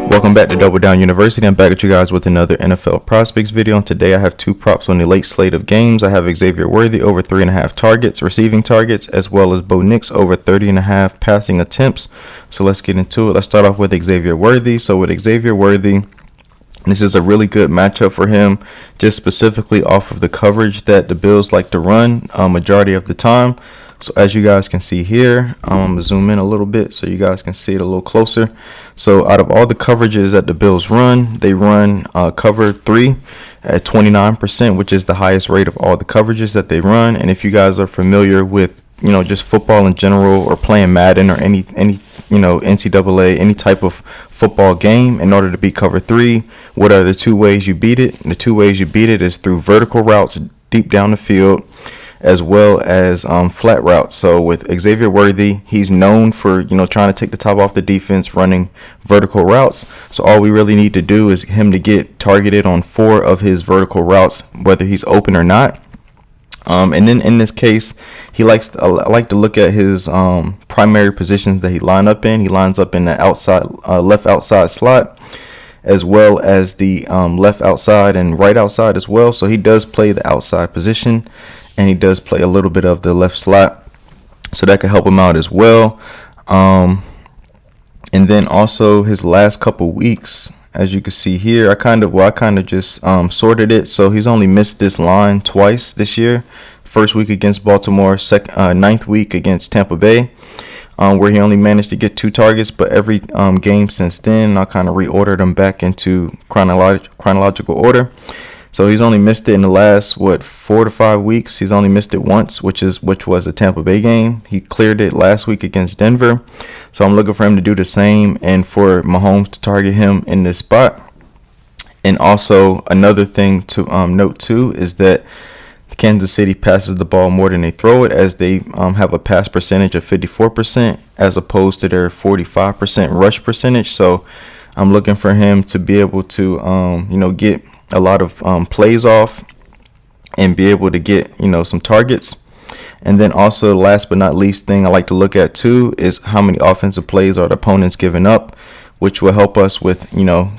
Welcome back to Double Down University. I'm back with you guys with another NFL PrizePicks video. And today I have two props on the late slate of games. I have Xavier Worthy over 3.5 targets, receiving targets, as well as Bo Nix over 30.5 passing attempts. So let's get into it. Let's start off with Xavier Worthy. So with Xavier Worthy, this is a really good matchup for him, just specifically off of the coverage that the Bills like to run majority of the time. So as you guys can see here, I'm going to zoom in a little bit so you guys can see it a little closer. So out of all the coverages that the Bills run, they run cover 3 at 29%, which is the highest rate of all the coverages that they run. And if you guys are familiar with, just football in general or playing Madden or any NCAA, any type of football game, in order to beat cover 3, what are the two ways you beat it? The two ways you beat it is through vertical routes deep down the field, as well as flat routes. So with Xavier Worthy, he's known for trying to take the top off the defense, running vertical routes. So all we really need to do is him to get targeted on 4 of his vertical routes, whether he's open or not. And then in this case, I like to look at his primary positions that he line up in. He lines up in the outside, left outside slot, as well as the left outside and right outside as well. So he does play the outside position, and he does play a little bit of the left slot, so that could help him out as well. And then also his last couple weeks, as you can see here, I kind of just sorted it. So he's only missed this line twice this year. First week against Baltimore, ninth week against Tampa Bay, where he only managed to get 2 targets. But every game since then, I kind of reordered them back into chronological order. So he's only missed it in the last 4 to 5 weeks. He's only missed it once, which was the Tampa Bay game. He cleared it last week against Denver. So I'm looking for him to do the same and for Mahomes to target him in this spot. And also another thing to note too is that Kansas City passes the ball more than they throw it, as they have a pass percentage of 54% as opposed to their 45% rush percentage. So I'm looking for him to be able to get a lot of plays off and be able to get some targets. And then also, last but not least thing I like to look at too is how many offensive plays are the opponents giving up, which will help us with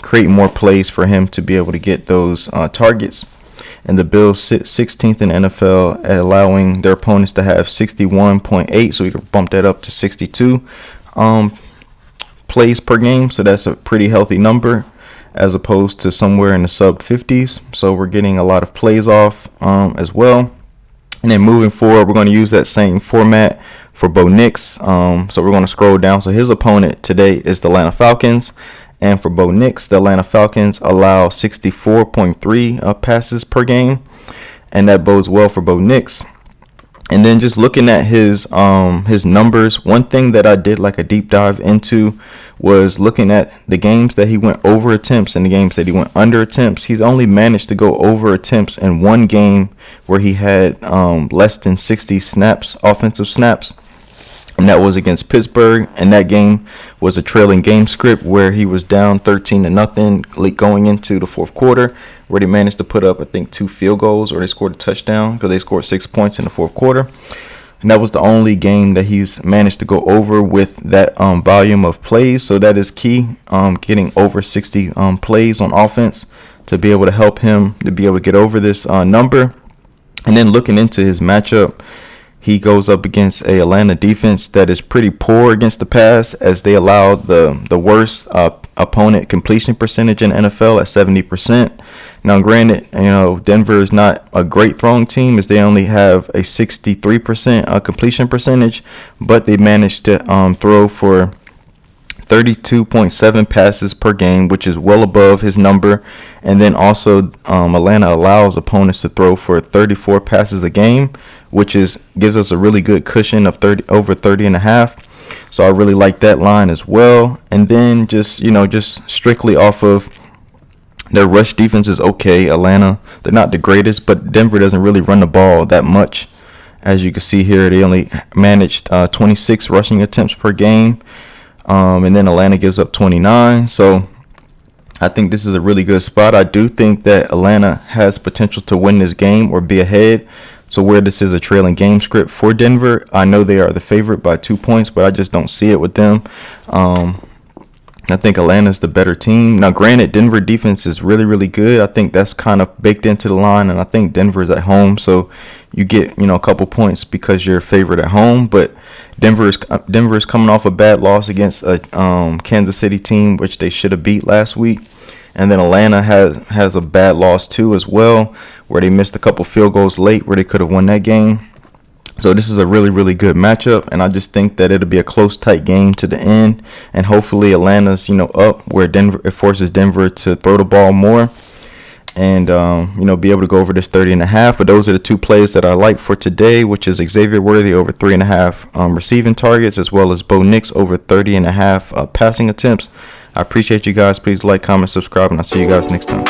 create more plays for him to be able to get those targets. And the Bills sit 16th in NFL at allowing their opponents to have 61.8, so we can bump that up to 62 plays per game. So that's a pretty healthy number, as opposed to somewhere in the sub 50s. So we're getting a lot of plays off as well. And then moving forward, we're going to use that same format for Bo Nix. So we're going to scroll down. So his opponent today is the Atlanta Falcons. And for Bo Nix, the Atlanta Falcons allow 64.3 passes per game. And that bodes well for Bo Nix. And then just looking at his numbers, one thing that I did like a deep dive into was looking at the games that he went over attempts and the games that he went under attempts. He's only managed to go over attempts in one game where he had less than 60 snaps, offensive snaps. And that was against Pittsburgh. And that game was a trailing game script where he was down 13-0 going into the fourth quarter, where they managed to put up, I think, 2 field goals, or they scored a touchdown because they scored 6 points in the fourth quarter. And that was the only game that he's managed to go over with that volume of plays. So that is key, getting over 60 plays on offense to be able to help him to be able to get over this number. And then looking into his matchup, he goes up against a Atlanta defense that is pretty poor against the pass, as they allow the worst opponent completion percentage in NFL at 70%. Now, granted, Denver is not a great throwing team, as they only have a 63% completion percentage, but they managed to throw for 32.7 passes per game, which is well above his number. And then also Atlanta allows opponents to throw for 34 passes a game, which gives us a really good cushion of over 30.5. So I really like that line as well. And then just strictly off of their rush defense is okay. Atlanta, they're not the greatest, but Denver doesn't really run the ball that much. As you can see here, they only managed 26 rushing attempts per game. And then Atlanta gives up 29. So I think this is a really good spot. I do think that Atlanta has potential to win this game or be ahead. So where this is a trailing game script for Denver, I know they are the favorite by 2 points, but I just don't see it with them. I think Atlanta's the better team. Now, granted, Denver defense is really, really good. I think that's kind of baked into the line, and I think Denver's at home, so you get, a couple points because you're favored at home. But Denver is coming off a bad loss against a Kansas City team, which they should have beat last week. And then Atlanta has a bad loss too as well, where they missed a couple field goals late where they could have won that game. So this is a really, really good matchup, and I just think that it'll be a close, tight game to the end. And hopefully Atlanta's, up where it forces Denver to throw the ball more and, be able to go over this 30.5. But those are the two plays that I like for today, which is Xavier Worthy over 3.5 receiving targets, as well as Bo Nix over 30.5 passing attempts. I appreciate you guys. Please like, comment, subscribe, and I'll see you guys next time.